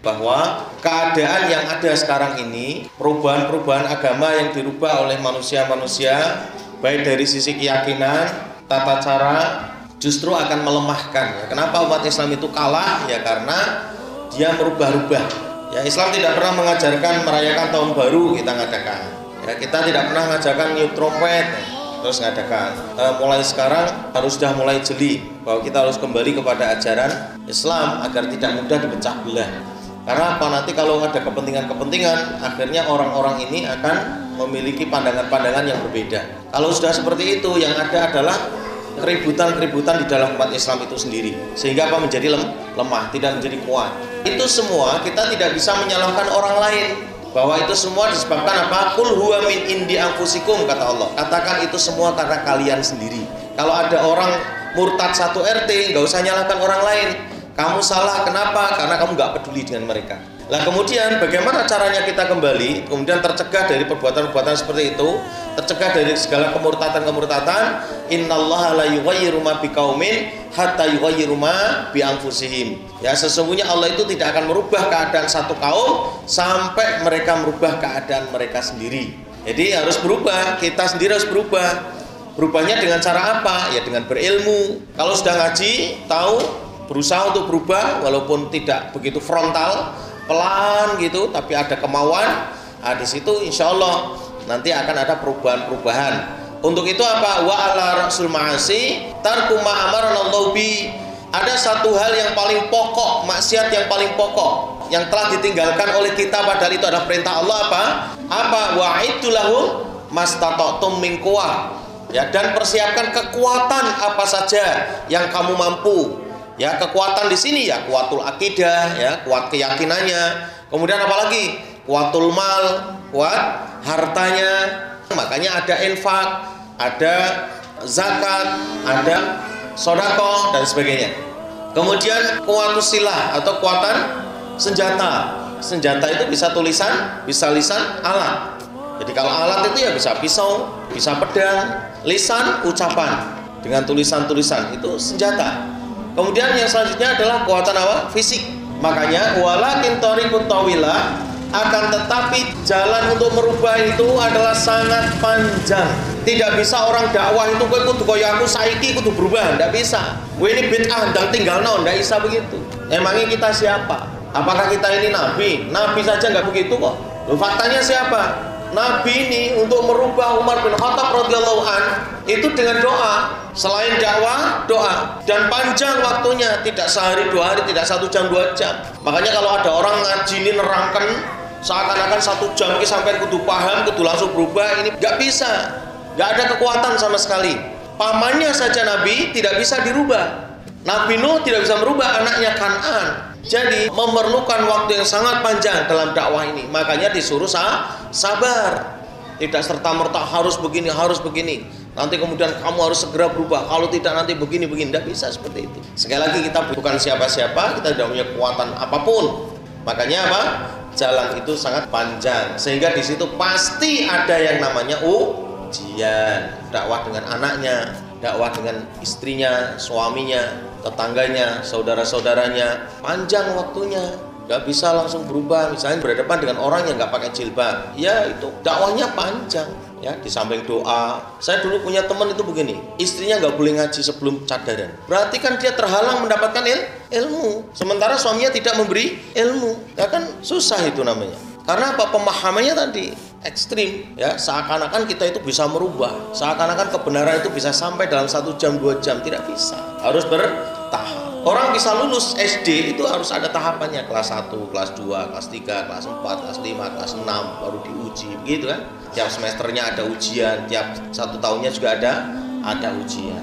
bahwa keadaan yang ada sekarang ini, perubahan-perubahan agama yang dirubah oleh manusia-manusia, baik dari sisi keyakinan, tata cara, justru akan melemahkan. Kenapa umat Islam itu kalah? Ya karena dia merubah-rubah. Ya, Islam tidak pernah mengajarkan merayakan tahun baru kita ngadakan. Ya, kita tidak pernah mengajarkan niup trompet terus ngadakan. Mulai sekarang sudah mulai jeli bahwa kita harus kembali kepada ajaran Islam agar tidak mudah dipecah belah. Karena apa, nanti kalau ada kepentingan-kepentingan, akhirnya orang-orang ini akan memiliki pandangan-pandangan yang berbeda. Kalau sudah seperti itu, yang ada adalah keributan-keributan di dalam umat Islam itu sendiri, sehingga apa, menjadi lemah, tidak menjadi kuat. Itu semua kita tidak bisa menyalahkan orang lain, bahwa itu semua disebabkan apa? Qul huwa min indi anfusikum, kata Allah. Katakan itu semua karena kalian sendiri. Kalau ada orang murtad satu RT, nggak usah nyalahkan orang lain. Kamu salah, kenapa? Karena kamu nggak peduli dengan mereka. Nah kemudian bagaimana caranya kita kembali, kemudian tercegah dari perbuatan-perbuatan seperti itu, tercegah dari segala kemurtatan-kemurtatan. Innallaha la yughayyiru ma biqaumin hatta yughayyiru ma bi anfusihim. Ya, sesungguhnya Allah itu tidak akan merubah keadaan satu kaum sampai mereka merubah keadaan mereka sendiri. Jadi harus berubah, kita sendiri harus berubah. Berubahnya dengan cara apa? Ya dengan berilmu. Kalau sudah ngaji, tahu, berusaha untuk berubah walaupun tidak begitu frontal, pelan gitu, tapi ada kemauan. Nah, di situ insya Allah nanti akan ada perubahan-perubahan. Untuk itu apa? Wa ala rasul ma'asi tarku ma amarallahu bi. Ada satu hal yang paling pokok, maksiat yang paling pokok yang telah ditinggalkan oleh kita, padahal itu adalah perintah Allah. Apa? Wa'iddu lahum mastata'tum min quwwah. Ya, dan persiapkan kekuatan apa saja yang kamu mampu. Ya, kekuatan di sini ya kuatul akidah, ya, kuat keyakinannya. Kemudian apalagi? Kuatul mal, kuat hartanya. Makanya ada infak, ada zakat, ada sedekah dan sebagainya. Kemudian kuatus silah atau kekuatan senjata. Senjata itu bisa tulisan, bisa lisan, alat. Jadi kalau alat itu ya bisa pisau, bisa pedang, lisan, ucapan dengan tulisan-tulisan itu senjata. Kemudian yang selanjutnya adalah kekuatan apa? Fisik. Makanya walakin thariqut tawilah, akan tetapi jalan untuk merubah itu adalah sangat panjang. Tidak bisa orang dakwah itu kudu kaya aku saiki kudu berubah, enggak bisa. Ini bid'ah ndang tinggal naon, enggak bisa begitu. Emangnya kita siapa? Apakah kita ini nabi? Nabi saja enggak begitu kok. Loh, faktanya siapa? Nabi ini untuk merubah Umar bin Khattab radhiyallahu an itu dengan doa. Selain dakwah, doa, dan panjang waktunya, tidak sehari 2 hari, tidak 1 jam 2 jam. Makanya kalau ada orang ngaji ini nerangkan seakan-akan 1 jam ini sampai kudu paham, kudu langsung berubah, ini nggak bisa, nggak ada kekuatan sama sekali. Pamannya saja Nabi tidak bisa dirubah. Nabi Nuh tidak bisa merubah anaknya Kan'an. Jadi memerlukan waktu yang sangat panjang dalam dakwah ini. Makanya disuruh sabar. Tidak serta-merta harus begini, harus begini. Nanti kemudian kamu harus segera berubah. Kalau tidak nanti begini-begini. Tidak bisa seperti itu. Sekali lagi kita bukan siapa-siapa, kita tidak punya kekuatan apapun. Makanya apa? Jalan itu sangat panjang. Sehingga di situ pasti ada yang namanya ujian. Dakwah dengan anaknya, dakwah dengan istrinya, suaminya, tetangganya, saudara-saudaranya, panjang waktunya, nggak bisa langsung berubah. Misalnya berhadapan dengan orang yang nggak pakai jilbab, ya itu dakwahnya panjang. Ya, di samping doa. Saya dulu punya teman itu begini, istrinya nggak boleh ngaji sebelum cadaran. Berarti kan dia terhalang mendapatkan ilmu. Sementara suaminya tidak memberi ilmu, ya kan susah itu namanya. Karena apa? Pemahamannya tadi ekstrim, ya, seakan-akan kita itu bisa merubah, seakan-akan kebenaran itu bisa sampai dalam 1 jam 2 jam, tidak bisa, harus bertahap. Orang bisa lulus SD itu harus ada tahapannya, kelas 1, kelas 2, kelas 3, kelas 4, kelas 5, kelas 6 baru diuji, begitu kan? Tiap semesternya ada ujian, tiap 1 tahunnya juga ada ujian.